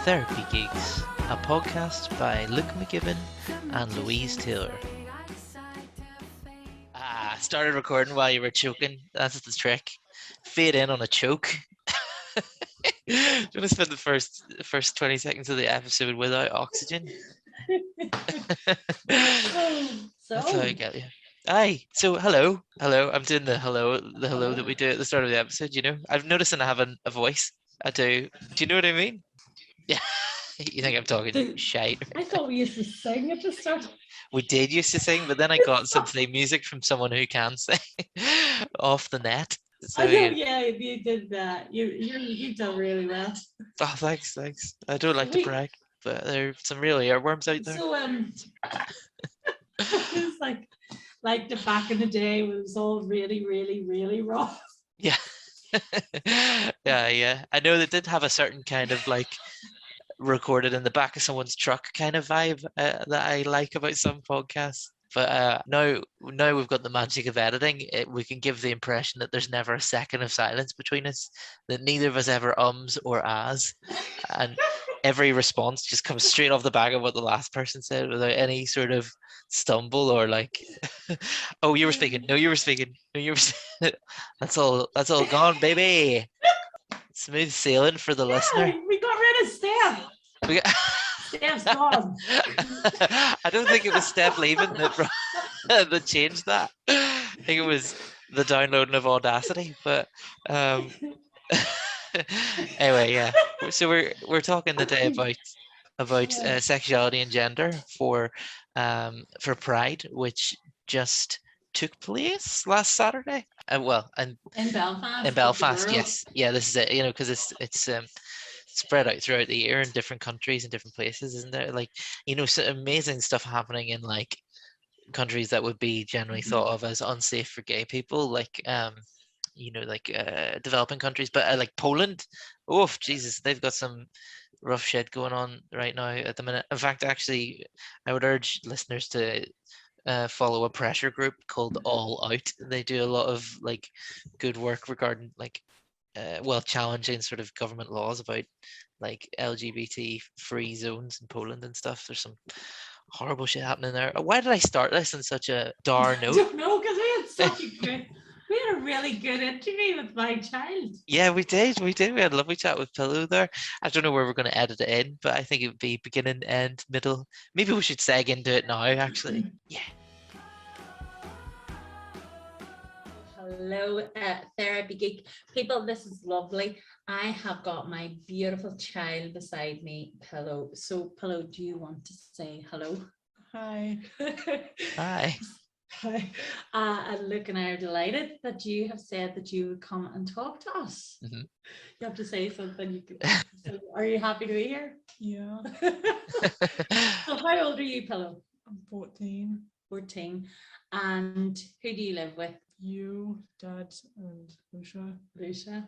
Therapy Geeks, a podcast by Luke McGibbon and Louise Taylor. Started recording while you were choking. That's the trick. Fade in on a choke. Do you want to spend the first 20 seconds of the episode without oxygen? That's how I get you. Aye. So hello. I'm doing the hello that we do at the start of the episode. You know, I've noticed and I have a voice. I do. Do you know what I mean? Yeah. You think I'm talking shite? I thought we used to sing at the start. We did used to sing, but then I got some theme music from someone who can sing off the net. So, I know, yeah, you did that. You've done really well. Oh, thanks. I don't like to brag, but there are some real earworms out there. So it's like the back in the day when it was all really, really, really rough. Yeah. yeah. I know they did have a certain kind of like recorded in the back of someone's truck kind of vibe that I like about some podcasts. But now we've got the magic of editing. We can give the impression that there's never a second of silence between us, that neither of us ever ums or ahs, and every response just comes straight off the back of what the last person said without any sort of stumble or like, oh, you were speaking. No, you were speaking. No, you were. That's all gone, baby. Smooth sailing for the listener. We got rid of Steph. Steph's gone. I don't think it was Steph leaving that changed that. I think it was the downloading of Audacity. But anyway, yeah. So we're talking today about sexuality and gender for Pride, which just took place last Saturday. In Belfast. In Belfast, yes, yeah. This is it. You know, because it's spread out throughout the year in different countries and different places, isn't there? Like, you know, so amazing stuff happening in like countries that would be generally thought of as unsafe for gay people, like you know, like developing countries, but like Poland. Oh, Jesus, they've got some rough shit going on right now at the minute. In fact, actually, I would urge listeners to follow a pressure group called All Out. They do a lot of like good work regarding like challenging sort of government laws about like LGBT free zones in Poland and stuff. There's some horrible shit happening there. Why did I start this in such a dour note? I don't know, because we had a really good interview with my child. Yeah, we did. We had a lovely chat with Pillow there. I don't know where we're going to edit it in, but I think it would be beginning, end, middle. Maybe we should seg into it now, actually. Yeah. Hello, Therapy Geek people. This is lovely. I have got my beautiful child beside me, Pillow. So, Pillow, do you want to say hello? Hi. Hi. Hi. And Luke and I are delighted that you have said that you would come and talk to us. Mm-hmm. You have to say something. So are you happy to be here? Yeah. So, how old are you, Pillow? I'm 14. 14. And who do you live with? You, Dad, and Lucia.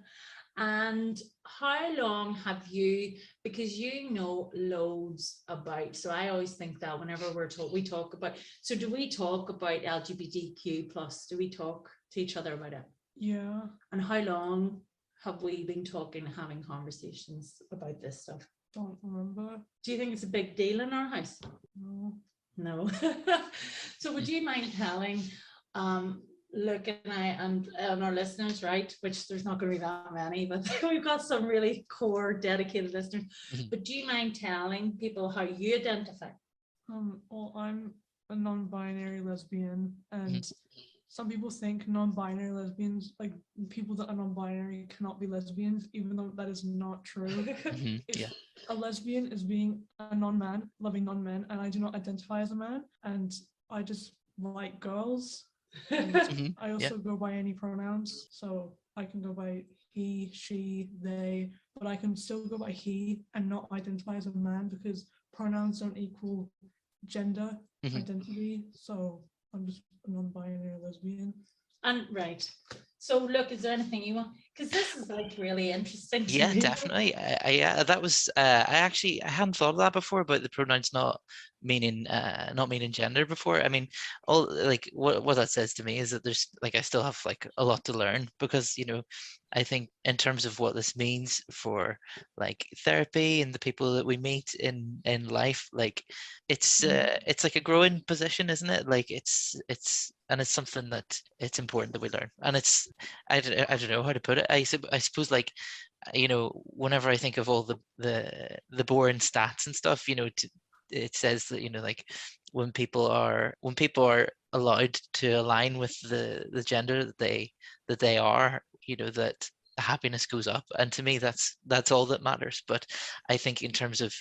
And how long have you, because you know loads about, so I always think that whenever we talk about, so do we talk about LGBTQ plus? Do we talk to each other about it? Yeah. And how long have we been talking, having conversations about this stuff? Don't remember. Do you think it's a big deal in our house? No. So would you mind telling Luke and I and our listeners, right, which there's not going to be that many, but we've got some really core dedicated listeners, but do you mind telling people how you identify? Well, I'm a non-binary lesbian, and some people think non-binary lesbians, like people that are non-binary, cannot be lesbians, even though that is not true. A lesbian is being a non-man, loving non-men, and I do not identify as a man, and I just like girls. And I also go by any pronouns, so I can go by he, she, they, but I can still go by he and not identify as a man because pronouns don't equal gender identity. So I'm just a non-binary lesbian. And right. So look, is there anything you want? Because this is like really interesting to Yeah, me. definitely. Yeah, that was I hadn't thought of that before, about the pronouns not meaning gender before. I mean, all like what that says to me is that there's like I still have like a lot to learn, because I think in terms of what this means for like therapy and the people that we meet in life, like it's like a growing position, isn't it? Like it's and it's something that it's important that we learn, and it's I don't know how to put it. I suppose like whenever I think of all the boring stats and stuff, it says that like when people are allowed to align with the gender that they are, that happiness goes up, and to me that's all that matters. But I think in terms of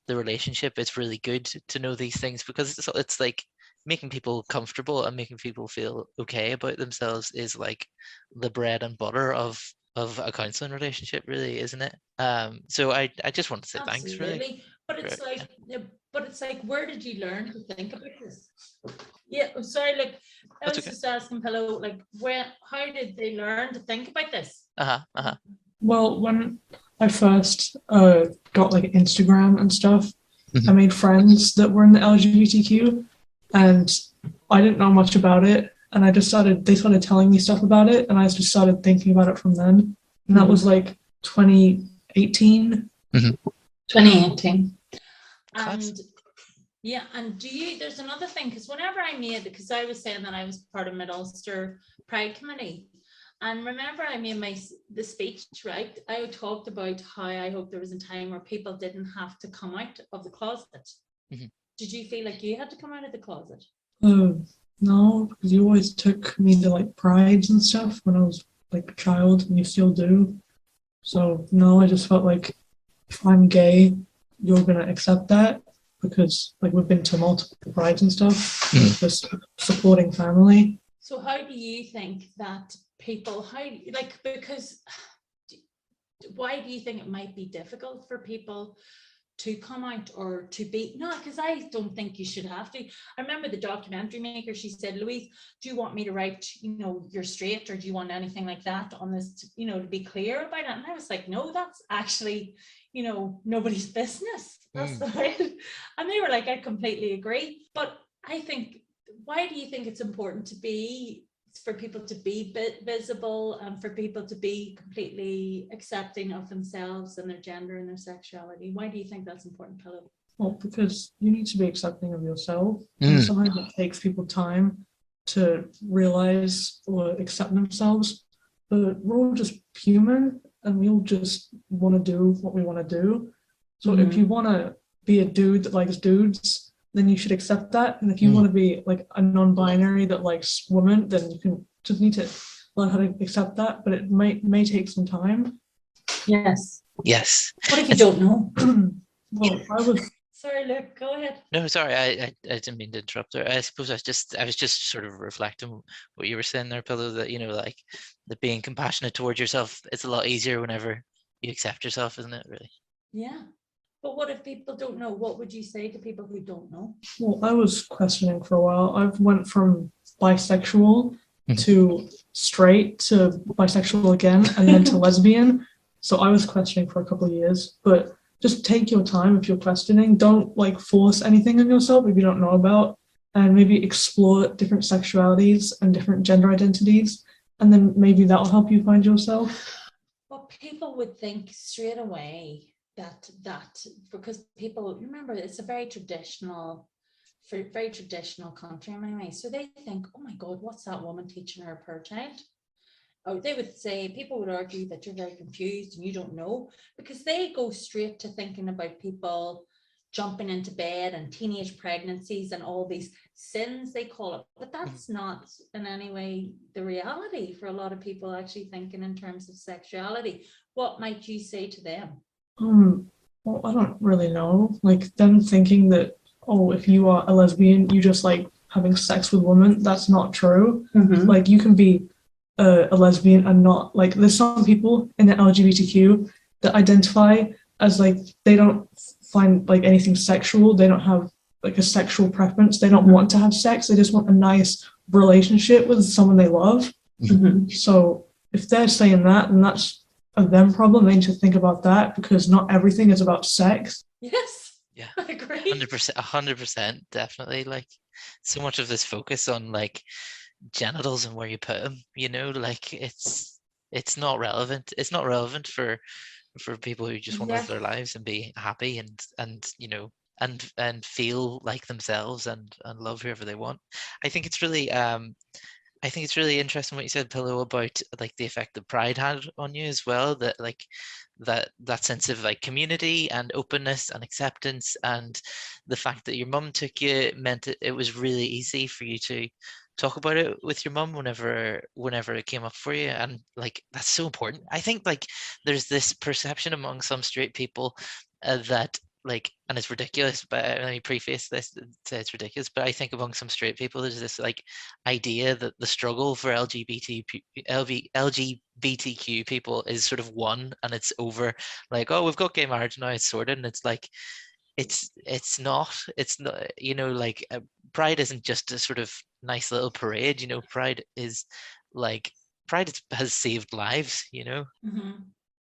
the relationship, it's really good to know these things, because it's like making people comfortable and making people feel okay about themselves is like the bread and butter of a counseling relationship, really, isn't it? So I just want to say thanks, really. Absolutely. But it's for- like, where did you learn to think about this? Yeah, sorry, like I That's was okay. just asking Pillow, like how did they learn to think about this? Well, when I first got like Instagram and stuff, I Mhm. made friends that were in the LGBTQ, and I didn't know much about it. And they started telling me stuff about it, and I just started thinking about it from then. And that was like 2018. 2018. Class. And yeah, and there's another thing, because whenever because I was saying that I was part of mid-ulster Pride Committee, and remember I made the speech, right? I talked about how I hope there was a time where people didn't have to come out of the closet. Mhm. Did you feel like you had to come out of the closet? No, because you always took me to like prides and stuff when I was like a child, and you still do. So no, I just felt like if I'm gay, you're gonna accept that, because like we've been to multiple prides and stuff, just supporting family. So how do you think that people, because why do you think it might be difficult for people to come out or to be, no, because I don't think you should have to. I remember the documentary maker, she said, Louise, do you want me to write, you're straight, or do you want anything like that on this, to be clear about it? And I was like, no, that's actually, nobody's business. That's the way. And they were like, I completely agree. But I think, why do you think it's important for people to be visible, and for people to be completely accepting of themselves and their gender and their sexuality? Why do you think that's important, Pillow? Well, because you need to be accepting of yourself, and sometimes it takes people time to realize or accept themselves. But we're all just human, and we all just want to do what we want to do. So if you want to be a dude that likes dudes, then you should accept that. And if you want to be like a non-binary that likes women, then you just need to learn how to accept that. But it may take some time. Yes. What if you don't know? Well, I was. Sorry, Luke, go ahead. No, sorry, I didn't mean to interrupt her. I suppose I was just sort of reflecting what you were saying there, Pillow, that like the being compassionate towards yourself, it's a lot easier whenever you accept yourself, isn't it, really? Yeah. But what if people don't know? What would you say to people who don't know? Well, I was questioning for a while. I've went from bisexual to straight to bisexual again, and then to lesbian. So I was questioning for a couple of years, but just take your time if you're questioning. Don't like force anything on yourself if you don't know about, and maybe explore different sexualities and different gender identities, and then maybe that'll help you find yourself. Well, people would think straight away that because people, remember, it's a very traditional country in many ways. So they think, oh my God, what's that woman teaching her per child? Or they would say, people would argue that you're very confused and you don't know, because they go straight to thinking about people jumping into bed and teenage pregnancies and all these sins, they call it. But that's not in any way the reality for a lot of people actually thinking in terms of sexuality. What might you say to them? Well, I don't really know. Like them thinking that, oh, if you are a lesbian, you just like having sex with women. That's not true. Like you can be a lesbian and not like, there's some people in the LGBTQ that identify as like, they don't find like anything sexual. They don't have like a sexual preference. They don't want to have sex. They just want a nice relationship with someone they love. So if they're saying that, then that's a them problem. They need to think about that, because not everything is about sex. Yes. Yeah. I agree. 100%, definitely. Like, so much of this focus on like genitals and where you put them, like it's not relevant. It's not relevant for people who just want to live Yes. their lives and be happy and and feel like themselves and love whoever they want. I think it's really interesting what you said, Pillow, about like the effect that pride had on you as well. That like that sense of like community and openness and acceptance, and the fact that your mum took you meant it was really easy for you to talk about it with your mum whenever it came up for you. And like that's so important. I think like there's this perception among some straight people that like, and it's ridiculous, but let me preface this and say it's ridiculous, but I think among some straight people there's this like idea that the struggle for LGBTQ people is sort of won and it's over. Like, oh, we've got gay marriage now, it's sorted. And it's like it's not like pride isn't just a sort of nice little parade. Pride is like has saved lives. Mm-hmm.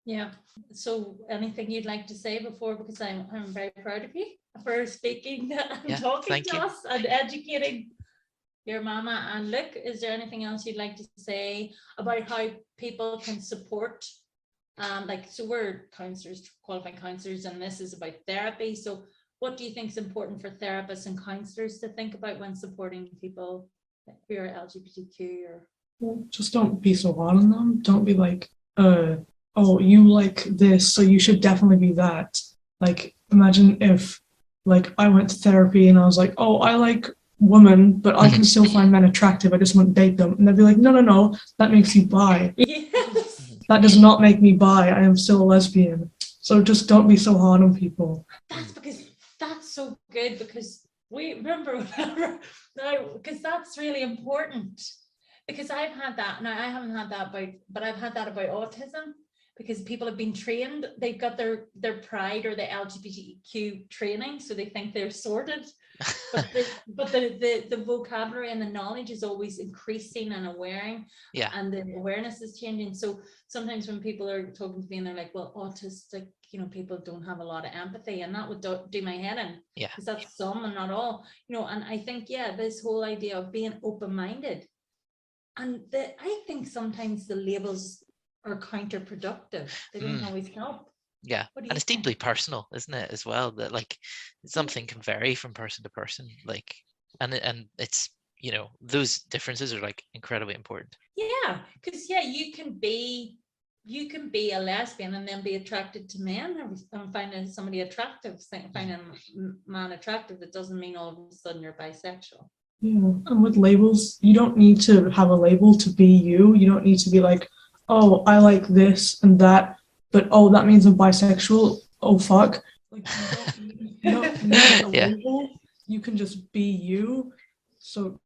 Yeah. So anything you'd like to say before, because I'm very proud of you for speaking and Yeah, talking thank to you. us and educating your mama. And look, is there anything else you'd like to say about how people can support? So we're counselors, qualified counselors, and this is about therapy. So what do you think is important for therapists and counselors to think about when supporting people who are LGBTQ or? Well, just don't be so hard on them. Don't be like, oh, you like this, so you should definitely be that. Like, imagine if, like, I went to therapy and I was like, oh, I like women, but I can still find men attractive. I just won't date them. And they'd be like, no, that makes you bi. Yes. That does not make me bi. I am still a lesbian. So just don't be so hard on people. That's so good, because we remember whatever, because that's really important. Because I've had that. Now I haven't had that but I've had that about autism, because people have been trained, they've got their pride or the LGBTQ training, so they think they're sorted. But the vocabulary and the knowledge is always increasing and Yeah. and the awareness is changing. So sometimes when people are talking to me and they're like, well, autistic, people don't have a lot of empathy, and that would do my head in. Yeah. Because that's some and not all. And I think, this whole idea of being open-minded, and I think sometimes the labels are counterproductive. They don't always help. Yeah, and it's deeply personal, isn't it, as well? That like something can vary from person to person, like, and it's those differences are like incredibly important. Yeah, because you can be a lesbian and then be attracted to men and finding somebody attractive, finding a man attractive. That doesn't mean all of a sudden you're bisexual. Yeah, and with labels, you don't need to have a label to be you. You don't need to be like, oh, I like this and that, but oh, that means I'm bisexual. Oh, fuck. Like, you don't need a label. You can just be you. So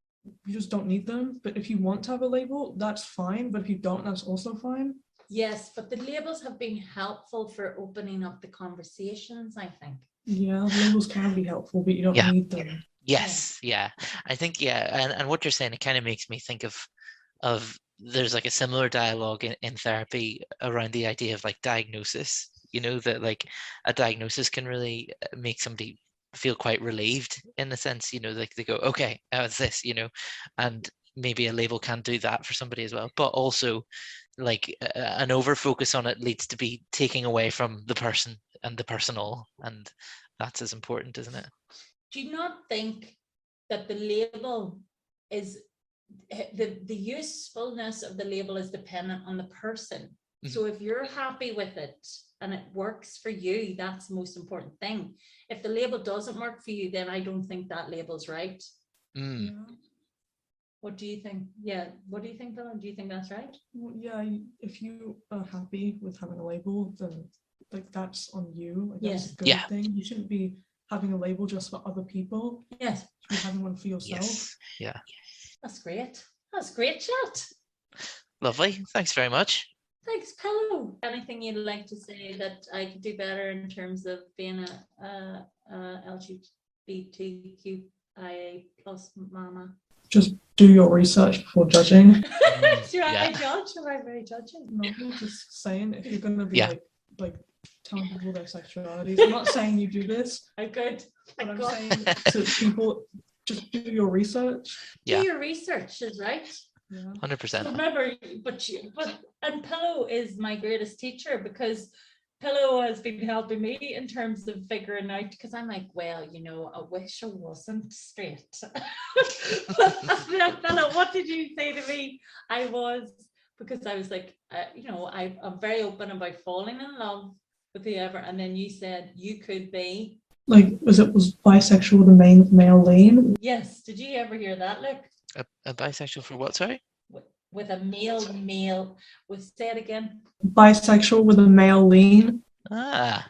you just don't need them. But if you want to have a label, that's fine. But if you don't, that's also fine. Yes, but the labels have been helpful for opening up the conversations, I think. Yeah, labels can be helpful, but you don't need them. Yes, yeah. I think, and what you're saying, it kind of makes me think of there's like a similar dialogue in therapy around the idea of like diagnosis, that like a diagnosis can really make somebody feel quite relieved in the sense, like they go, okay, it's this, and maybe a label can do that for somebody as well. But also like an over focus on it leads to be taking away from the person and the personal, and that's as important, isn't it? Do you not think that the label is the usefulness of the label is dependent on the person? Mm-hmm. So if you're happy with it and it works for you, that's the most important thing. If the label doesn't work for you, then I don't think that label's right. Yeah. What do you think? Yeah, what do you think, Bill? Do you think that's right? Well, yeah, if you are happy with having a label, then like that's on you. Like, that's a good thing. You shouldn't be having a label just for other people. Yes. You should be having one for yourself. Yes. Yeah. That's great. That's great chat. Lovely. Thanks very much. Thanks, Pillow. Anything you'd like to say that I could do better in terms of being a LGBTQIA plus mama? just do your research before judging. Should I Yeah. judge? Am I very judging? No, I'm just saying if you're gonna be Yeah. like telling people their sexualities. I'm not saying you do this, I could. but I'm saying to people, just do your research. Yeah. Do your research is right. Yeah. 100%. So remember, and Pillow is my greatest teacher, because Pillow has been helping me in terms of figuring out, because I'm like, well, I wish I wasn't straight. Pillow, what did you say to me? I was, because I was like, I'm very open about falling in love with whoever, and then you said you could be. Like, was bisexual with a male lean? Yes. Did you ever hear that, Luke? A bisexual for what, sorry? With a male, say it again. Bisexual with a male lean.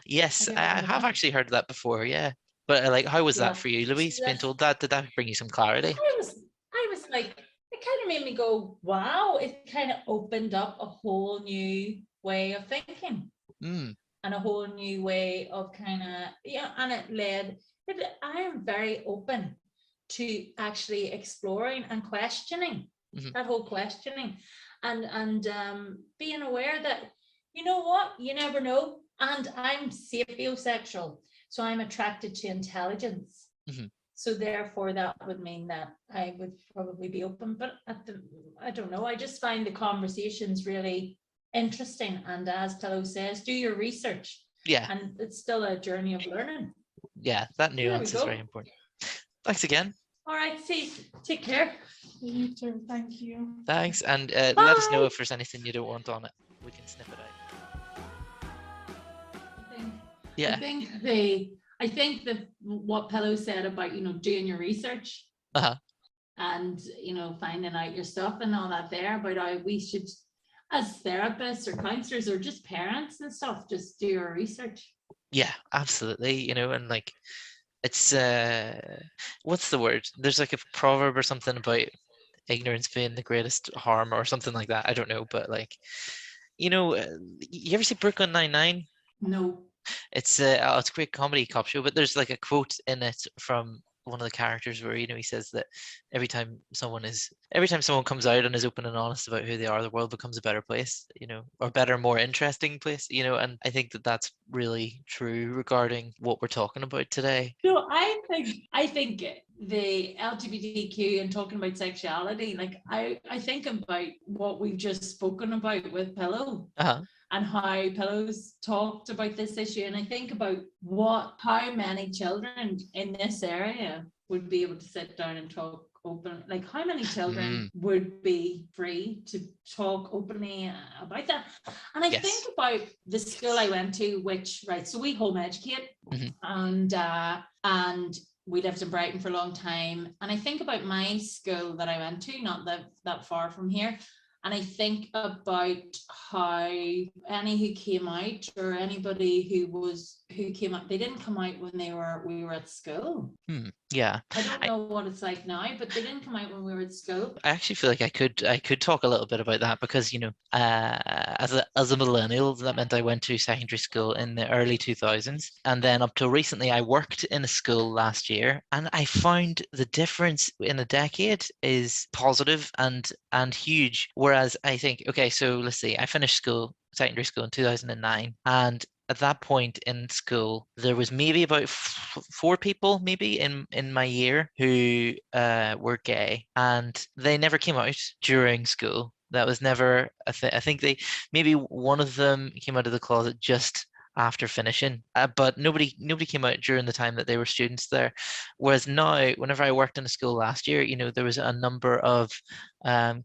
Yes, Have you ever I heard have that? actually heard that before, yeah. But like, how was Yeah. that for you, Louise, So being told that? Did that bring you some clarity? I was like, it kind of made me go, wow, it kind of opened up a whole new way of thinking Mm, and a whole new way of and I am very open to actually exploring and questioning that whole questioning and being aware that, you know what, you never know. And I'm sapiosexual, so I'm attracted to intelligence. So therefore, that would mean that I would probably be open. But I don't know. I just find the conversations really interesting. And as Pillow says, do your research. yeah. And it's still a journey of learning. Yeah, that There we nuance is go. very important. Thanks again. All right, see, take care. You too. Thank you. Thanks, and let us know Bye. if there's anything you don't want on it. We can snip it out. Yeah. I think that what Pillow said about, doing your research and, finding out your stuff and all that there, about how we should, as therapists or counselors or just parents and stuff, just do your research. Yeah, absolutely. And like, it's what's the word? There's like a proverb or something about ignorance being the greatest harm or something like that. I don't know, but like, you ever see Brooklyn Nine-Nine? No. It's a great comedy cop show, but there's like a quote in it from one of the characters where he says that every time someone comes out and is open and honest about who they are, the world becomes a better place, or better, more interesting place, and I think that that's really true regarding what we're talking about today. No, I think the LGBTQ and talking about sexuality, like I think about what we've just spoken about with Pillow. And how Pillow's talked about this issue, and I think about how many children in this area would be able to sit down and talk open, like how many children would be free to talk openly about that. And I think about the school I went to, so we home educate, and we lived in Brighton for a long time, and I think about my school that I went to, not that far from here. And I think about how any who came out, or anybody who came out, they didn't come out when we were at school. Yeah. I don't know what it's like now, but they didn't come out when we were at school. I actually feel like I could talk a little bit about that, because as a millennial, that meant I went to secondary school in the early 2000s, and then up till recently I worked in a school last year, and I found the difference in a decade is positive and huge. Whereas I think, okay, so let's see, I finished secondary school in 2009, and at that point in school, there was maybe about 4 people maybe in my year who were gay, and they never came out during school. That was never a thing. I think maybe one of them came out of the closet just after finishing, but nobody came out during the time that they were students there. Whereas now, whenever I worked in a school last year, there was a number of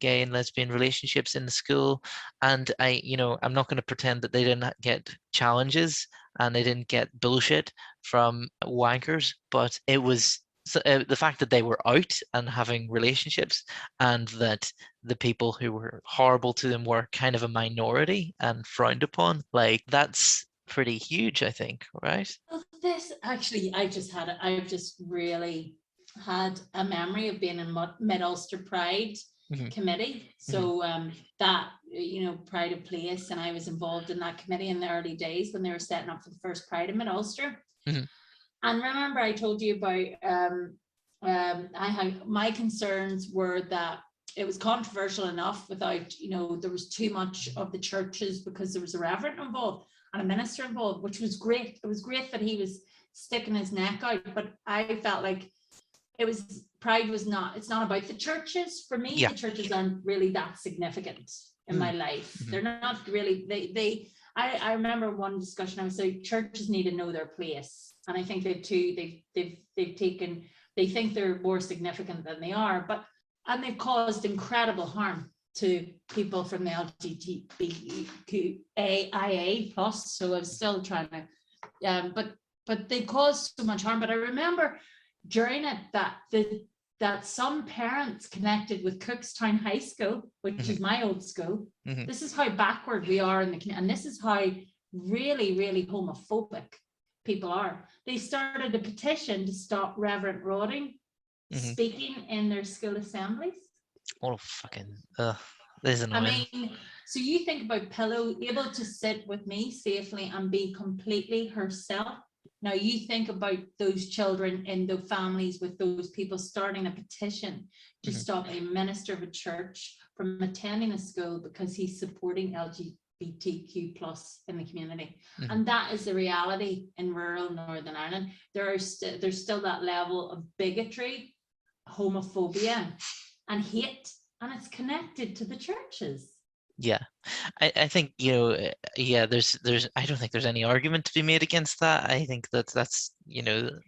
gay and lesbian relationships in the school, and I'm not going to pretend that they didn't get challenges and they didn't get bullshit from wankers, but it was the fact that they were out and having relationships, and that the people who were horrible to them were kind of a minority and frowned upon, like that's pretty huge, I think, right? Well, this actually, I've just really had a memory of being in mid-ulster Pride committee. So that, Pride of Place, and I was involved in that committee in the early days when they were setting up for the first Pride in mid-Ulster. And remember I told you about my concerns were that it was controversial enough without, there was too much of the churches, because there was a reverend involved and a minister involved, which was great. It was great that he was sticking his neck out, but I felt like pride was not, it's not about the churches. For me, the churches aren't really that significant in my life. They're not really, I remember one discussion, I was saying churches need to know their place. And I think they think they're more significant than they are, and they've caused incredible harm to people from the LGBTQIA plus. So I'm still trying to, but they caused so much harm. But I remember during it that some parents connected with Cookstown High School, which is my old school. This is how backward we are in the community, and this is how really, really homophobic people are. They started a petition to stop Reverend Roding speaking in their school assemblies. Oh, fucking, this is annoying. I mean, so you think about Pillow able to sit with me safely and be completely herself. Now you think about those children in the families with those people starting a petition to stop a minister of a church from attending a school because he's supporting LGBTQ plus in the community. And that is the reality in rural Northern Ireland. There's still that level of bigotry, homophobia and hate, and it's connected to the churches. Yeah, I think, there's I don't think there's any argument to be made against that. I think that's the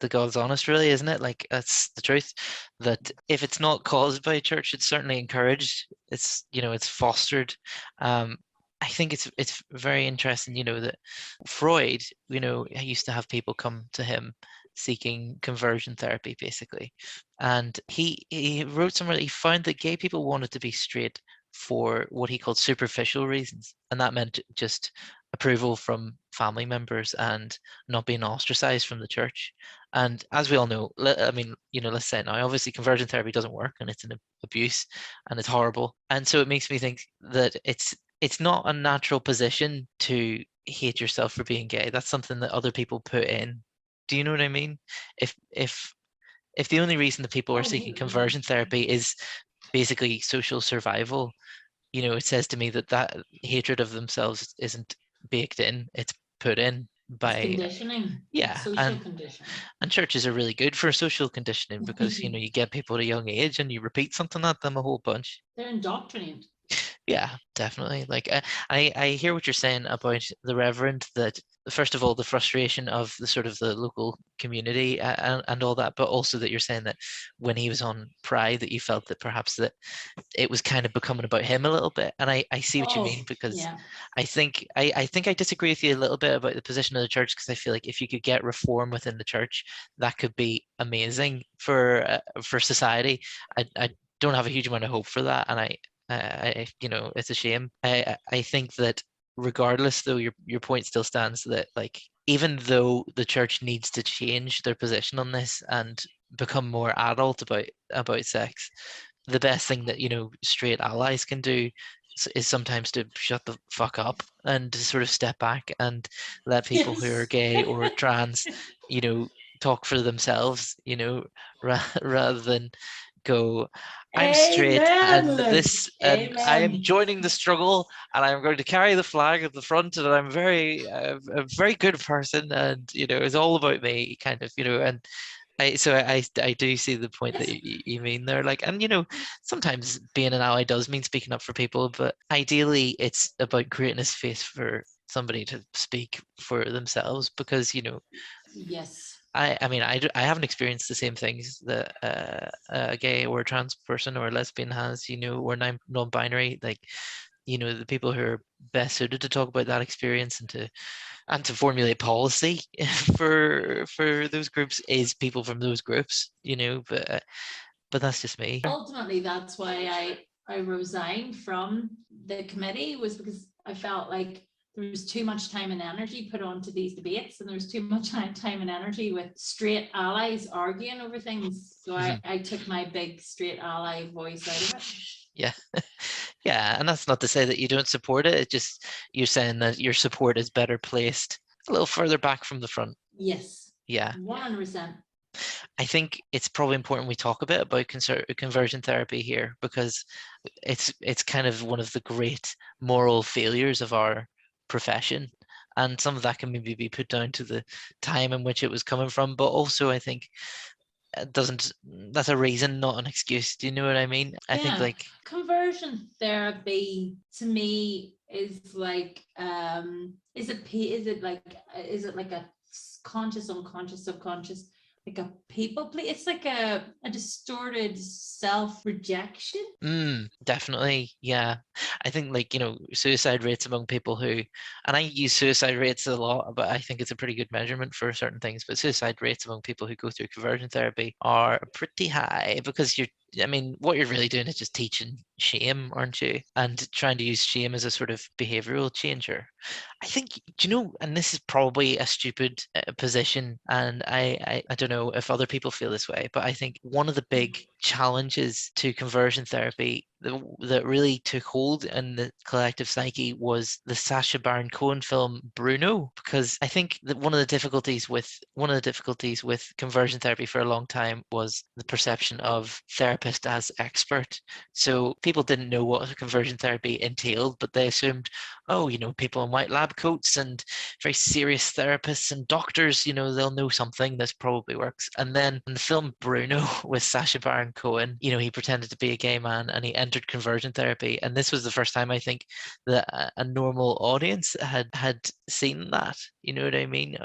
God's honest, really, isn't it? Like, that's the truth, that if it's not caused by a church, it's certainly encouraged. It's it's fostered. I think it's very interesting, that Freud, used to have people come to him seeking conversion therapy, basically. And he wrote somewhere that he found that gay people wanted to be straight for what he called superficial reasons. And that meant just approval from family members and not being ostracized from the church. And as we all know, let's say it now, obviously conversion therapy doesn't work, and it's an abuse and it's horrible. And so it makes me think that it's not a natural position to hate yourself for being gay. That's something that other people put in. Do you know what I mean? If the only reason that people are seeking conversion therapy is basically social survival, it says to me that hatred of themselves isn't baked in, it's put in by conditioning. Social conditioning. And churches are really good for social conditioning, because you get people at a young age and you repeat something at them a whole bunch. They're indoctrinated. Yeah, definitely. Like, I hear what you're saying about the Reverend, that first of all, the frustration of the sort of the local community and all that, but also that you're saying that when he was on Pride, that you felt that perhaps that it was kind of becoming about him a little bit. And I see what you mean, because I think I disagree with you a little bit about the position of the church, because I feel like if you could get reform within the church, that could be amazing for society. I don't have a huge amount of hope for that, and it's a shame. I think that regardless, though, your point still stands, that like, even though the church needs to change their position on this and become more adult about sex, the best thing that straight allies can do is sometimes to shut the fuck up and to sort of step back and let people who are gay or trans talk for themselves, rather than go, I'm straight and this, and I am joining the struggle, and I'm going to carry the flag at the front, and I'm a very good person, and it's all about me, kind of, and I do see the point that you mean there. Like, and sometimes being an ally does mean speaking up for people, but ideally it's about creating a space for somebody to speak for themselves, because yes, I mean, I haven't experienced the same things that a gay or a trans person or a lesbian has, or non-binary. Like, the people who are best suited to talk about that experience and to formulate policy for those groups is people from those groups, but that's just me. Ultimately, that's why I resigned from the committee, was because I felt like there was too much time and energy put onto these debates, and there was too much time and energy with straight allies arguing over things. So I took my big straight ally voice out of it. Yeah. Yeah, and that's not to say that you don't support it. It's just you're saying that your support is better placed a little further back from the front. Yes. Yeah. 100%. I think it's probably important we talk a bit about conversion therapy here, because it's kind of one of the great moral failures of our profession. And some of that can maybe be put down to the time in which it was coming from, but also I think it doesn't, that's a reason, not an excuse. Do you know what I mean? I think Yeah, like, conversion therapy to me is like, is it like a conscious, unconscious, subconscious, like a people play? It's like a distorted self-rejection. definitely, yeah. I think like, suicide rates among people who, and I use suicide rates a lot, but I think it's a pretty good measurement for certain things. But suicide rates among people who go through conversion therapy are pretty high, because I mean, what you're really doing is just teaching shame, aren't you? And trying to use shame as a sort of behavioral changer. I think, do you know, and this is probably a stupid position, and I don't know if other people feel this way, but I think one of the big challenges to conversion therapy that really took hold in the collective psyche was the Sacha Baron Cohen film Bruno, because I think that one of the difficulties with conversion therapy for a long time was the perception of therapist as expert. So people didn't know what conversion therapy entailed, but they assumed, oh, people in white lab coats and very serious therapists and doctors, they'll know something. This probably works. And then in the film Bruno with Sacha Baron Cohen, he pretended to be a gay man and he entered conversion therapy. And this was the first time I think that a normal audience had seen that. You know what I mean?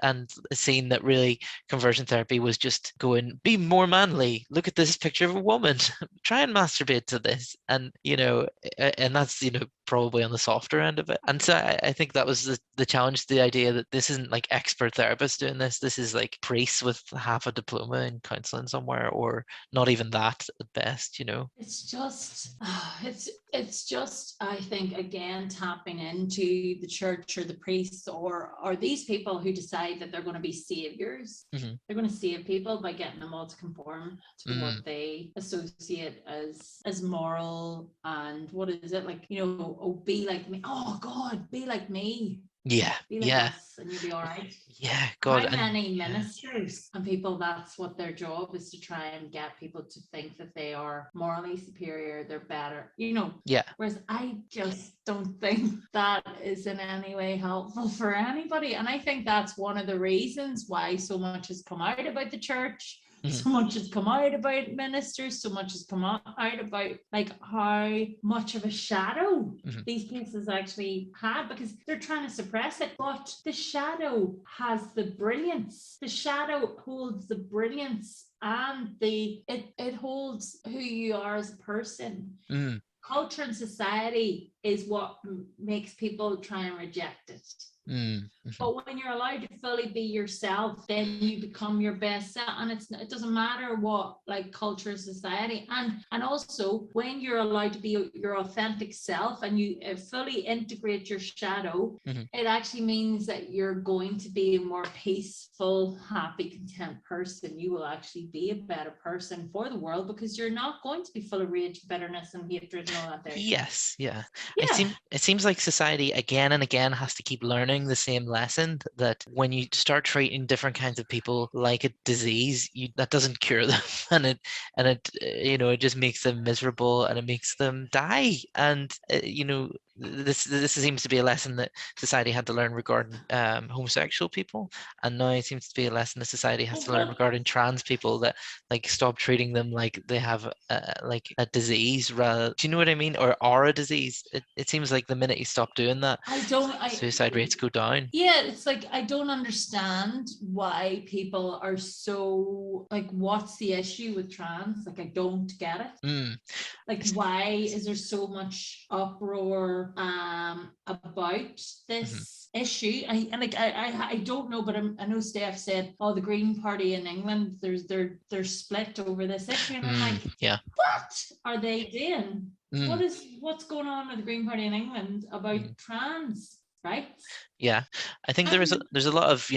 And seen that really conversion therapy was just going, be more manly, look at this picture of a woman, try and masturbate to this, and and that's probably on the softer end of it. And so I think that was the challenge, the idea that this isn't like expert therapists doing this is like priests with half a diploma in counseling somewhere, or not even that at best. It's just, it's just, I think, again, tapping into the church or the priests or these people who decide that they're going to be saviors. Mm-hmm. They're going to save people by getting them all to conform to what they associate as moral. And what is it like? Oh, be like me. Oh God, be like me. Yeah, Be like us, and you'll be all right. Yeah, God. How many ministers and people, that's what their job is, to try and get people to think that they are morally superior, they're better, Yeah. Whereas I just don't think that is in any way helpful for anybody. And I think that's one of the reasons why so much has come out about the church. So much has come out about ministers, so much has come out about like how much of a shadow these places actually had, because they're trying to suppress it. But the shadow has the brilliance. The shadow holds the brilliance, and it holds who you are as a person. Culture and society is what makes people try and reject it. But when you're allowed to fully be yourself, then you become your best self, and it doesn't matter what like culture, society, and also when you're allowed to be your authentic self and you fully integrate your shadow, it actually means that you're going to be a more peaceful, happy, content person. You will actually be a better person for the world, because you're not going to be full of rage, bitterness, and hatred and all that there. Yes, yeah. Yeah. It seems like society again and again has to keep learning the same lesson, that when you start treating different kinds of people like a disease, that doesn't cure them, and it just makes them miserable, and it makes them die. And this seems to be a lesson that society had to learn regarding homosexual people, and now it seems to be a lesson that society has to learn regarding trans people, that like stop treating them like they have like a disease, rather. Do you know what I mean? Or are a disease. It seems like the minute you stop doing that, suicide rates go down. Yeah, it's like I don't understand why people are so like, what's the issue with trans? Like, I don't get it. Like, why is there so much uproar about this issue? I don't know, but I know Steph said, oh, the Green Party in England, they're split over this issue, and I'm like, yeah, what are they doing? What's going on with the Green Party in England about trans? right? Yeah, I think there's a lot of,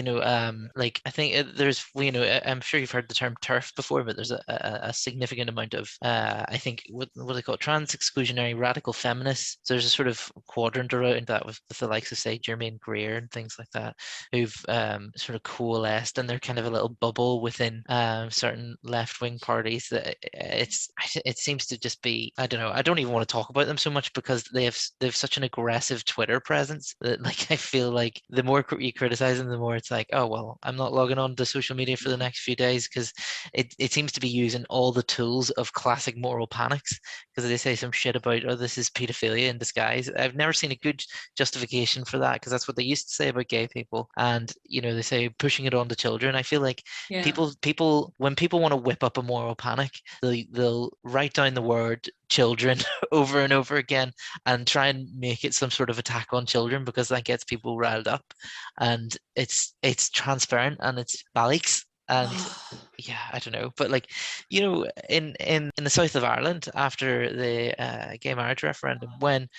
like, I think there's, I'm sure you've heard the term TERF before, but there's a significant amount of I think what they call it, trans exclusionary radical feminists. So there's a sort of quadrant around that with the likes of, say, Germaine Greer and things like that, who've sort of coalesced, and they're kind of a little bubble within certain left-wing parties that it seems to just be, I don't know, I don't even want to talk about them so much because they've such an aggressive Twitter presence that, like, I feel like the more you criticize them, the more it's like, oh, well, I'm not logging on to social media for the next few days, because it seems to be using all the tools of classic moral panics, because they say some shit about, oh, this is pedophilia in disguise. I've never seen a good justification for that, because that's what they used to say about gay people. And, they say pushing it on to children. I feel like Yeah. people when people want to whip up a moral panic, they'll write down the word children over and over again and try and make it some sort of attack on children, because that gets people riled up, and it's transparent and it's baliks. And yeah, I don't know, but, like, in the south of Ireland, after the gay marriage referendum, when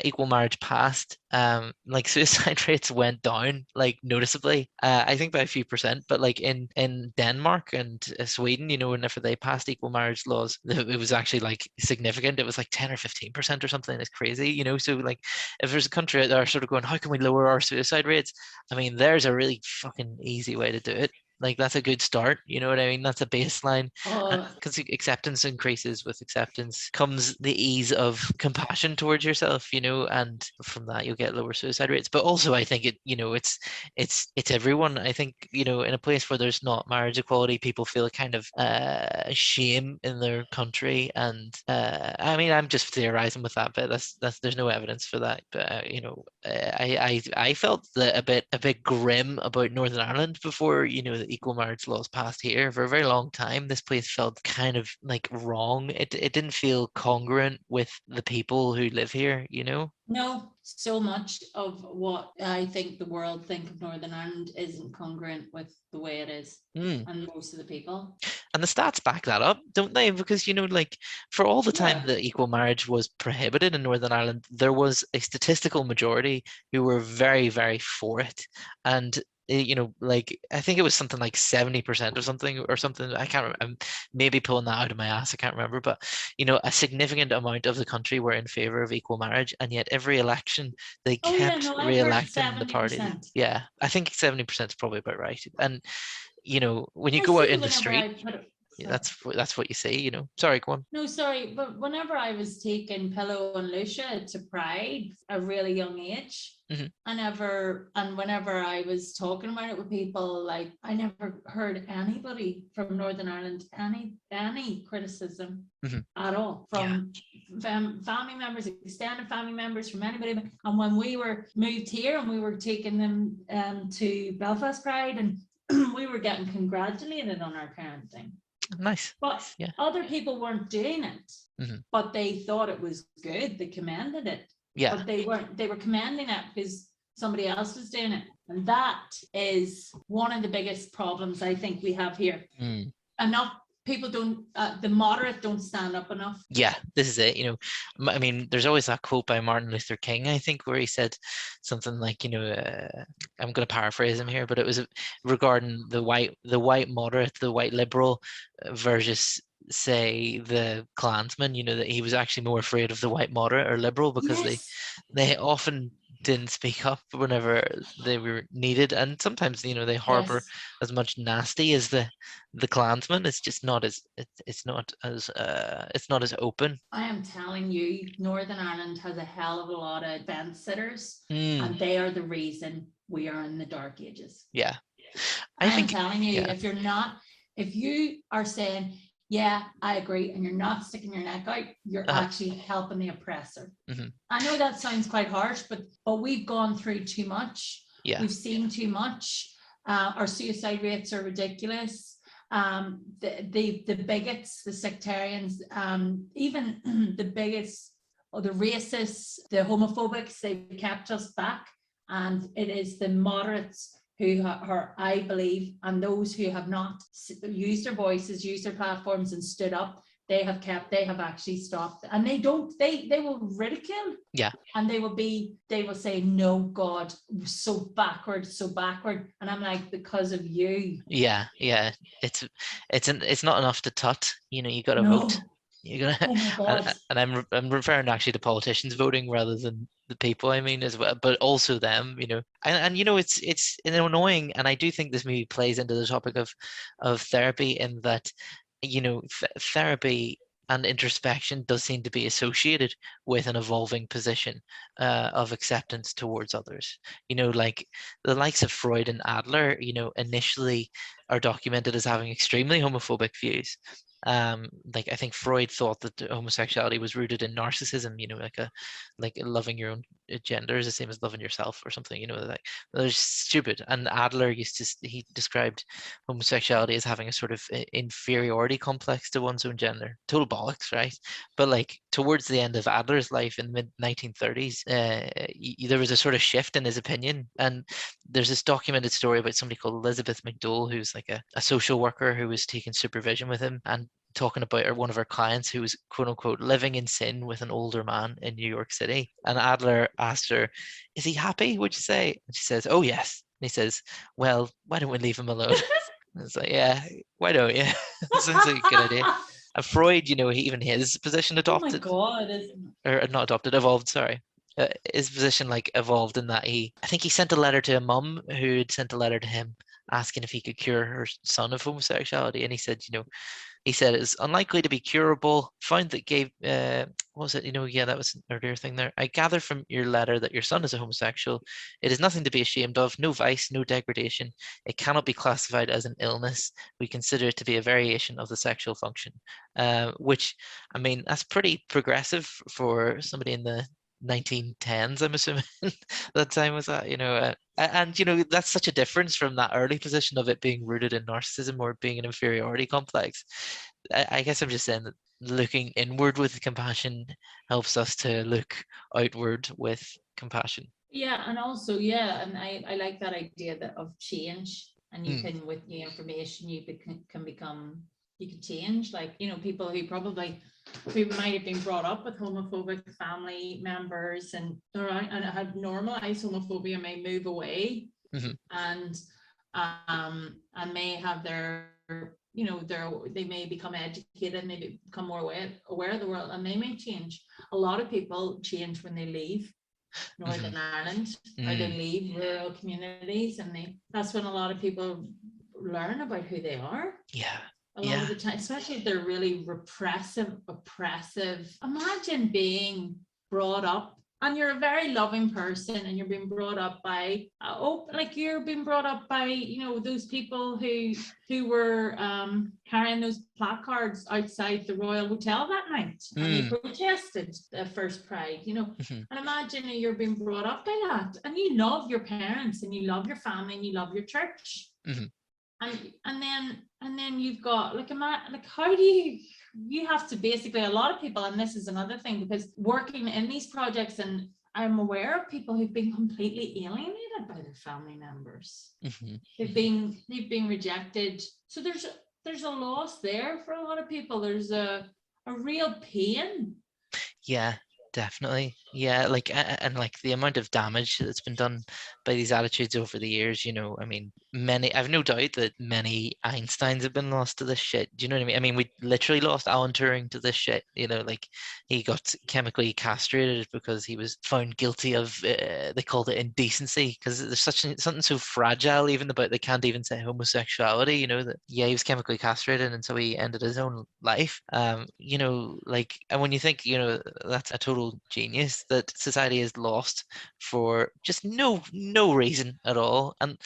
equal marriage passed, like, suicide rates went down, like, noticeably, I think by a few percent. But, like, in Denmark and Sweden, whenever they passed equal marriage laws, it was actually, like, significant. It was like 10 or 15% or something. It's crazy, so, like, if there's a country out there sort of going, how can we lower our suicide rates? I mean, there's a really fucking easy way to do it. Like, that's a good start, you know what I mean? That's a baseline. Because acceptance increases, with acceptance comes the ease of compassion towards yourself, and from that you'll get lower suicide rates. But also, I think it's everyone. I think, in a place where there's not marriage equality, people feel a kind of shame in their country. And I mean, I'm just theorizing with that, but that's there's no evidence for that. But I felt a bit grim about Northern Ireland before, the equal marriage laws passed here. For a very long time, this place felt kind of like wrong. It didn't feel congruent with the people who live here, No, so much of what I think the world think of Northern Ireland isn't congruent with the way it is, and most of the people. And the stats back that up, don't they? Because, like, for all the time that equal marriage was prohibited in Northern Ireland, there was a statistical majority who were very, very for it. And like, I think it was something like 70% or something. I can't remember. I'm maybe pulling that out of my ass. I can't remember. But, a significant amount of the country were in favor of equal marriage. And yet every election, they kept re-electing the party. Yeah, I think 70% is probably about right. And, when you go out in the street, that's what you see, Sorry, go on. No, sorry, but whenever I was taking Pillow and Lucia to Pride at a really young age, and whenever I was talking about it with people, like, I never heard anybody from Northern Ireland any criticism at all from family members, extended family members, from anybody. And when we were moved here and we were taking them to Belfast Pride, and we were getting congratulated on our parenting. Nice. But other people weren't doing it, but they thought it was good. They commended it. Yeah. But they were commending it because somebody else was doing it. And that is one of the biggest problems I think we have here. Enough people don't, the moderate don't stand up enough. Yeah, this is it. I mean, there's always that quote by Martin Luther King, I think, where he said something like, I'm going to paraphrase him here, but it was regarding the white moderate, the white liberal versus, say, the Klansman, that he was actually more afraid of the white moderate or liberal, because they often didn't speak up whenever they were needed, and sometimes they harbor as much nasty as the Klansman. It's just not as it's not as open. I am telling you, Northern Ireland has a hell of a lot of fence sitters, and they are the reason we are in the dark ages. Yeah, I'm telling you, if you are saying, yeah, I agree, and you're not sticking your neck out, you're actually helping the oppressor. I know that sounds quite harsh, but we've gone through too much. We've seen too much. Our suicide rates are ridiculous. The bigots, the sectarians, even the bigots, or the racists, the homophobics, they've kept us back. And it is the moderates who are, I believe, and those who have not used their voices, used their platforms and stood up, they have actually stopped, and they will ridicule. Yeah. And they will say, no, God, so backward. And I'm like, because of you. Yeah. It's not enough to tut. You got to No. vote. You gotta, Oh my God. and I'm referring actually to politicians voting rather than the people. I mean, as well, but also them. And it's annoying, and I do think this maybe plays into the topic of therapy, in that therapy and introspection does seem to be associated with an evolving position of acceptance towards others. Like the likes of Freud and Adler, initially are documented as having extremely homophobic views. Like I think Freud thought that homosexuality was rooted in narcissism, like loving your own gender is the same as loving yourself or something, like they're stupid. And Adler he described homosexuality as having a sort of inferiority complex to one's own gender. Total bollocks, right? But like towards the end of Adler's life in the mid 1930s, there was a sort of shift in his opinion. And there's this documented story about somebody called Elizabeth McDowell, who's like a social worker who was taking supervision with him, and talking about one of her clients who was quote unquote living in sin with an older man in New York City. And Adler asked her, "Is he happy, would you say?" And she says, "Oh yes." And he says, "Well, why don't we leave him alone?" And it's like, yeah, why don't you? Sounds like a good idea. And Freud, even his position Oh my adopted, God. or not adopted, evolved, sorry. His position like evolved in that I think he sent a letter to a mum who had sent a letter to him asking if he could cure her son of homosexuality. And he said, he said it's unlikely to be curable. Found that gave, what was it? Yeah, that was an earlier thing there. I gather from your letter that your son is a homosexual. It is nothing to be ashamed of, no vice, no degradation. It cannot be classified as an illness. We consider it to be a variation of the sexual function, which, I mean, that's pretty progressive for somebody in the 1910s, I'm assuming. That time was that, and that's such a difference from that early position of it being rooted in narcissism or being an inferiority complex. I guess I'm just saying that looking inward with compassion helps us to look outward with compassion. Yeah, and also, yeah, and I like that idea of change, and you can, with new information, you can change. Like, people who might have been brought up with homophobic family members and had normalized homophobia may move away, and may have they may become educated, maybe become more aware of the world, and they may change. A lot of people change when they leave Northern Ireland, or they leave rural communities, and that's when a lot of people learn about who they are. Yeah. A lot of the time, especially if they're really oppressive. Imagine being brought up, and you're a very loving person, and you're being brought up by you're being brought up by those people who were carrying those placards outside the Royal Hotel that night, and they protested the first Pride, and imagine you're being brought up by that, and you love your parents, and you love your family, and you love your church. And then you've got how do you have to basically, a lot of people, and this is another thing, because working in these projects, and I'm aware of people who've been completely alienated by their family members. They've been rejected. So there's a loss there for a lot of people. There's a real pain. Yeah, definitely. Yeah, and like the amount of damage that's been done by these attitudes over the years, I mean, I've no doubt that many Einsteins have been lost to this shit. Do you know what I mean? I mean, we literally lost Alan Turing to this shit, like he got chemically castrated because he was found guilty of, they called it indecency, because there's something so fragile even about, they can't even say homosexuality, that, yeah, he was chemically castrated and so he ended his own life. And when you think, that's a total genius that society is lost for just no reason at all. And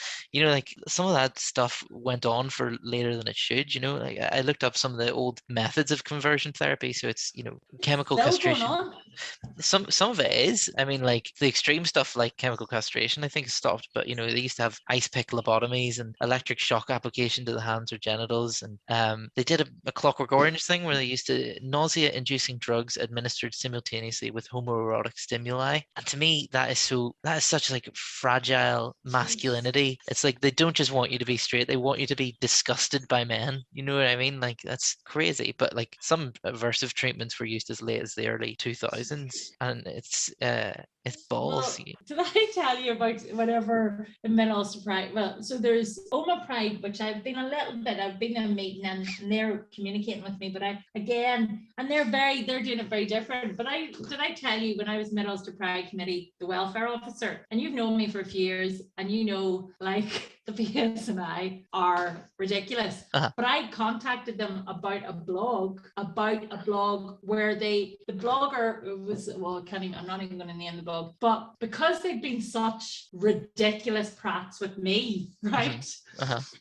some of that stuff went on for later than it should. Like I looked up some of the old methods of conversion therapy. So it's chemical Still castration. going on. some of it is. I mean, like the extreme stuff like chemical castration, I think is stopped. But they used to have ice pick lobotomies and electric shock application to the hands or genitals, and they did a Clockwork Orange thing where they used to nausea-inducing drugs administered simultaneously with homoerotic stimuli. And to me, that is such like fragile masculinity. It's like they don't just want you to be straight; they want you to be disgusted by men. You know what I mean? Like that's crazy. But like some aversive treatments were used as late as the early 2000s, and it's balls. Well, did I tell you about whatever the mid-ulster pride? Well, so there's Oma Pride, which I've been in a meeting and they're communicating with me, but and they're doing it very different. But did I tell you when I was mid-ulster Pride Committee, the welfare officer, and you've known me for a few years, and like the PSNI are ridiculous. But I contacted them about a blog where the blogger was, I'm not even going to name the blog, but because they've been such ridiculous prats with me, right?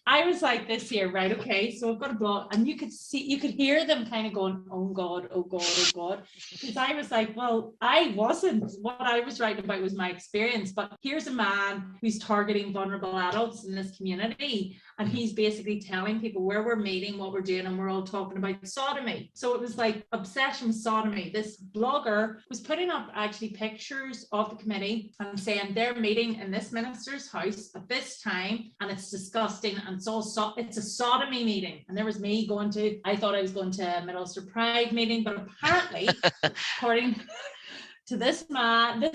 I was like this year, right? Okay, so I've got a blog, and you could hear them kind of going, oh God, oh God, oh God. Because I was like, well, what I was writing about was my experience, but here's a man who's targeting vulnerable adults in this community, and he's basically telling people where we're meeting, what we're doing, and we're all talking about sodomy. So it was like obsession with sodomy. This blogger was putting up actually pictures of the committee and saying they're meeting in this minister's house at this time, and it's disgusting, and it's a sodomy meeting. And there was me I thought I was going to a mid-ulster Pride meeting, but apparently, according to this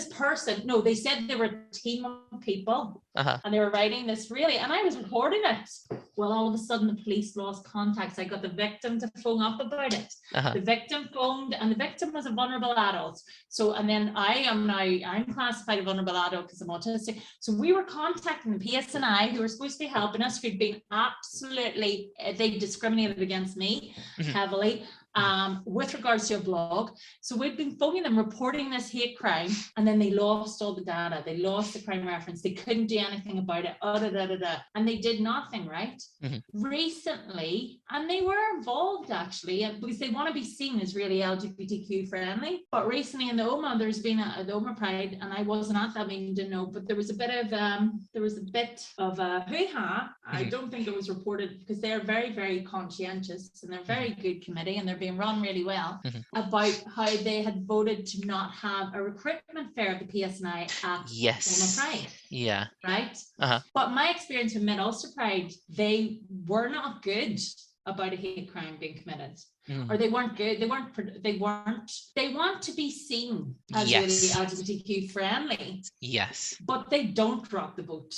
person, no, they said they were a team of people, and they were writing this and I was recording it. Well, all of a sudden the police lost contacts. I got the victim to phone up about it. The victim phoned, and the victim was a vulnerable adult. So, and then I'm classified a vulnerable adult because I'm autistic. So we were contacting the PSNI, who were supposed to be helping us, who'd been they discriminated against me heavily. With regards to a blog. So we've been phoning them, reporting this hate crime, and then they lost all the data. They lost the crime reference. They couldn't do anything about it. And they did nothing, right? Recently, and they were involved actually, because they want to be seen as really LGBTQ friendly. But recently in the OMA, there's been the OMA Pride, and I wasn't at that meeting, didn't know, but there was a bit of a hoo-ha. I don't think it was reported, because they're very, very conscientious, and they're very good committee, and they're being run really well, about how they had voted to not have a recruitment fair at the PSNI at OMA Pride. Yeah. Right? But my experience with mid-ulster Pride, they were not good about a hate crime being committed. Or they weren't good. They want to be seen as really LGBTQ friendly. Yes. But they don't rock the boat.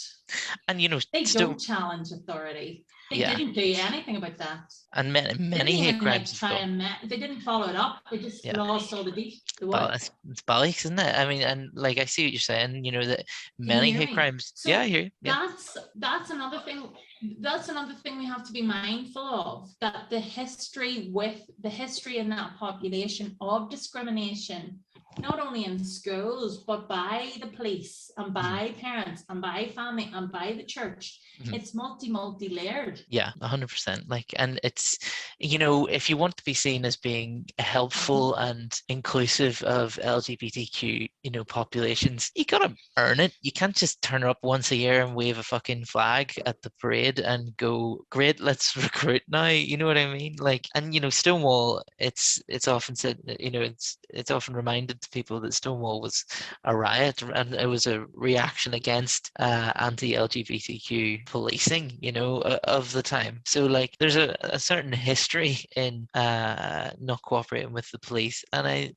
And they don't challenge authority. They didn't do anything about that. And many hate crimes. They didn't follow it up. They just lost all the it's bollocks, isn't it? I mean, and like I see what you're saying. That many hate crimes. So I hear you. Yeah. That's another thing. That's another thing we have to be mindful of, that the history in that population of discrimination, not only in schools, but by the police and by parents and by family and by the church. It's multi-layered. Yeah, 100%. Like, and it's, if you want to be seen as being helpful and inclusive of LGBTQ, populations, you gotta earn it. You can't just turn up once a year and wave a fucking flag at the parade and go, great, let's recruit now. You know what I mean? Like, and Stonewall, it's often said, it's often reminded to people that Stonewall was a riot, and it was a reaction against anti-LGBTQ policing, of the time. So like there's a certain history in not cooperating with the police, and I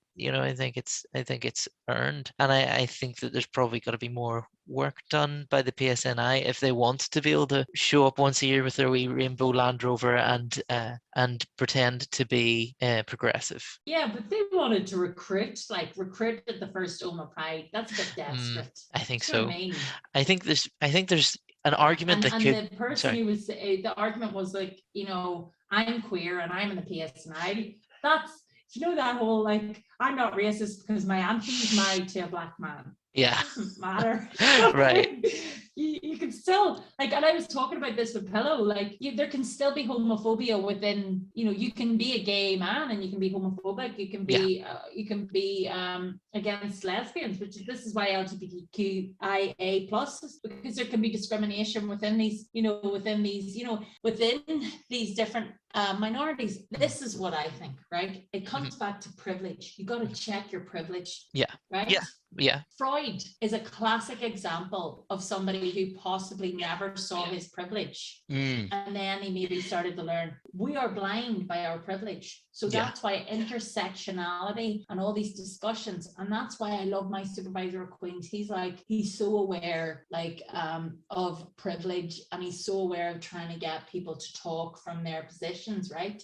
think it's earned, and I think that there's probably got to be more work done by the PSNI if they want to be able to show up once a year with their wee rainbow Land Rover and pretend to be progressive. Yeah, but they wanted to recruit at the first OMA Pride. That's a bit desperate. I think so. I think there's an argument the person who was the argument was like, I'm queer and I'm in the PSNI. That's that whole like, I'm not racist because my auntie's married to a black man. Yeah. It doesn't matter. Right. You can still, Like, and I was talking about this with Pillow, like there can still be homophobia within, you can be a gay man and you can be homophobic, you can be against lesbians, this is why LGBTQIA plus, because there can be discrimination within these, within these different minorities. This is what I think, right? It comes back to privilege. You got to check your privilege. Yeah. Right? Yeah. Freud is a classic example of somebody who possibly never saw his privilege. And then he maybe started to learn we are blind by our privilege. So that's why intersectionality and all these discussions, and that's why I love my supervisor at Queen's. He's so aware of privilege, and he's so aware of trying to get people to talk from their positions, right?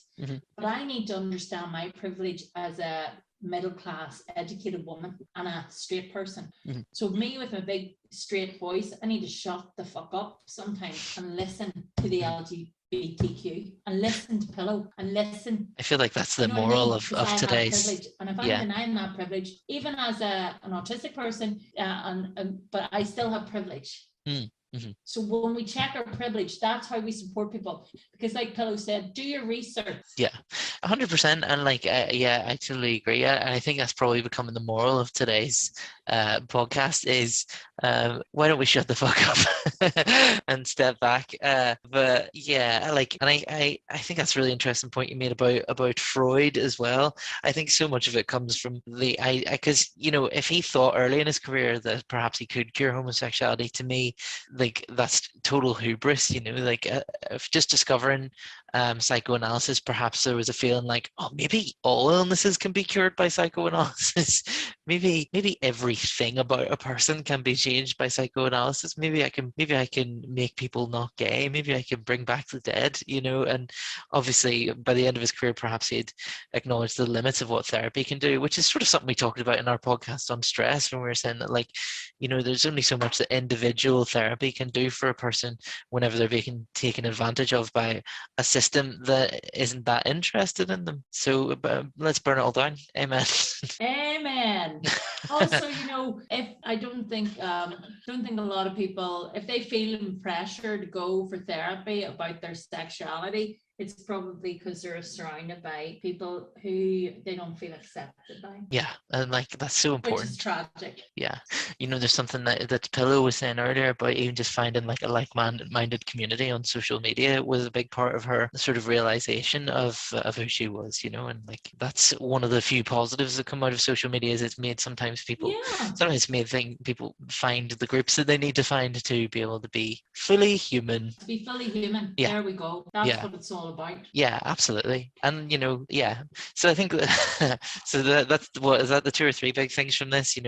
But I need to understand my privilege as a middle class educated woman and a straight person. So me with a big straight voice, I need to shut the fuck up sometimes and listen to the LGBTQ and listen to Pillow and listen. I feel like that's the moral of today's. And if I'm denying that privilege, even as an autistic person, but I still have privilege. So when we check our privilege, that's how we support people. Because like Pillow said, do your research. Yeah, 100%. And I totally agree. And I think that's probably becoming the moral of today's podcast is why don't we shut the fuck up and step back? But yeah, and I think that's a really interesting point you made about Freud as well. I think so much of it comes from because if he thought early in his career that perhaps he could cure homosexuality, to me, like that's total hubris, if just discovering psychoanalysis, perhaps there was a feeling like, oh, maybe all illnesses can be cured by psychoanalysis. maybe everything about a person can be changed by psychoanalysis. Maybe I can make people not gay. Maybe I can bring back the dead, and obviously by the end of his career, perhaps he'd acknowledge the limits of what therapy can do, which is sort of something we talked about in our podcast on stress, when we were saying that, there's only so much that individual therapy can do for a person whenever they're being taken advantage of by a system that isn't that interested in them. So let's burn it all down. Amen. Amen. Also, if I don't think a lot of people, if they feel pressure to go for therapy about their sexuality, it's probably because they're surrounded by people who they don't feel accepted by. Yeah, and that's so important. Which is tragic. Yeah, there's something that Pillow was saying earlier about even just finding a like-minded community on social media was a big part of her sort of realization of who she was, and that's one of the few positives that come out of social media, is it's made people find the groups that they need to find to be able to be fully human. To be fully human. Yeah. There we go. That's what it's all about. Yeah, absolutely. And so I think so that's what is that the 2 or 3 big things from this,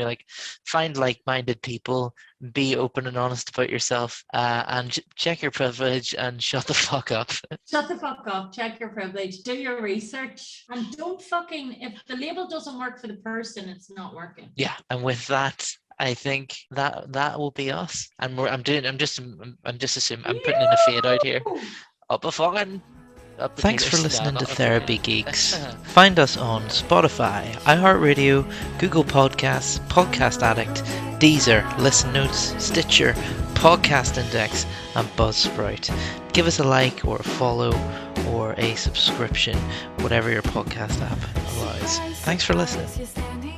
find like-minded people, be open and honest about yourself, and check your privilege and shut the fuck up. Shut the fuck up, check your privilege, do your research, and don't if the label doesn't work for the person, it's not working. Yeah, and with that, I think that will be us. And I'm just assuming I'm putting in a fade out here. Thanks for listening to Therapy Geeks. Find us on Spotify, iHeartRadio, Google Podcasts, Podcast Addict, Deezer, Listen Notes, Stitcher, Podcast Index, and Buzzsprout. Give us a like or a follow or a subscription, whatever your podcast app allows. Thanks for listening.